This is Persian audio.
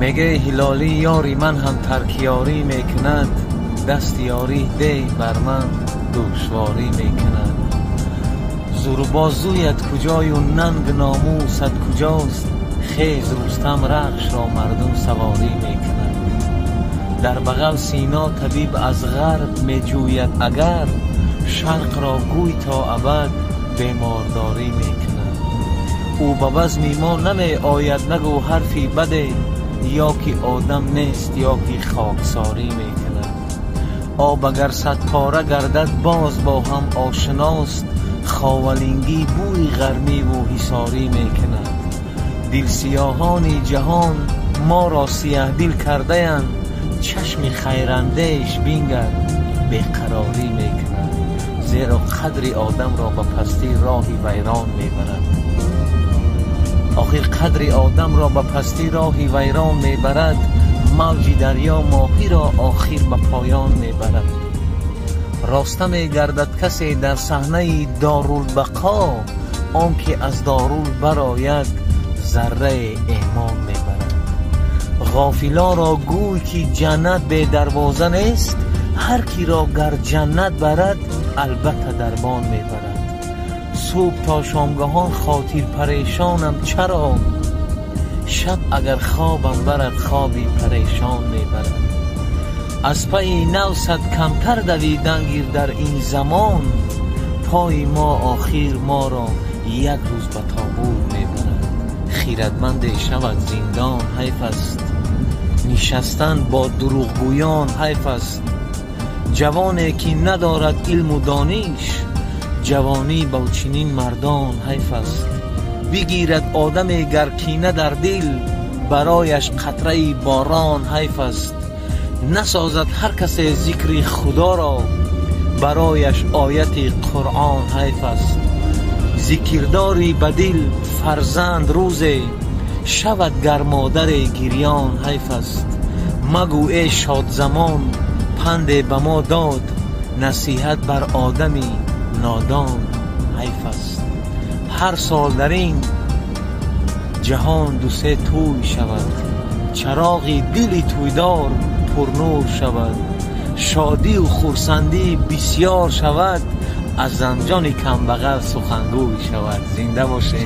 میگه هلالی یاری من هم ترکیاری میکند، دست یاری ده بر من دشواری میکند. زور بازویت کجای و ننگ ناموست کجاست، خیز رستم رخش را مردم سواری میکند. در بغل سینا طبیب از غرب میجوید اگر، شرق را گوی تا ابد بیمارداری میکند. او به بزم ما نمی آید نگو حرفی بده، یا که آدم نیست یا که خاکساری میکند. آب اگر صد پاره گردد باز با هم آشناست، خاولینگی بوی گرمی و حصاری میکند. دل سیاهان جهان ما را سیاه دل کرده اند، چشم خیرندهش بینگر بیقراری میکند. زیرا قدر آدم را به پستی راهی ویران میبرد. آخر قدر آدم را به پستی راهی ویران میبرد. موج دریا ماهی را آخر به پایان میبرد. راسته میگردد کسی در صحنه دارالبقا، آن که از دارول برآید ذره ایمان میبرد. غافلا را گوی که جنت به دروازه نیست، هر کی را گر جنت برد البته دربان میبرد. صبح تا شامگاهان خاطر پریشانم چرا، شب اگر خوابم برد خوابی پریشان میبرد. از پای 900 کمتر دویدن گیر در این زمان، پای ما آخر ما را یک روز به تابوت میبرد. خیرتمند شود زندان حیف است، نشستن با دروغگویان حیف است. جوانی که ندارد علم و دانش، جوانی با چنین مردان حیف است. بگیرد آدم گر کینه در دل، برایش قطره باران حیف است. نسازد هر کس ذکر خدا را، برایش آیت قرآن حیف است. ذکرداری به دل فرزند روزی، شود گر مادر گریان حیف است. مگو ای شاد زمان پند به ما داد، نصیحت بر آدمی نادان حیف است. هر سال در این جهان دو سه توی شود، چراغی دلی تویدار پرنور شود. شادی و خرسندی بسیار شود، از زنجان کم بغل سخنگوی شود. زنده باشه.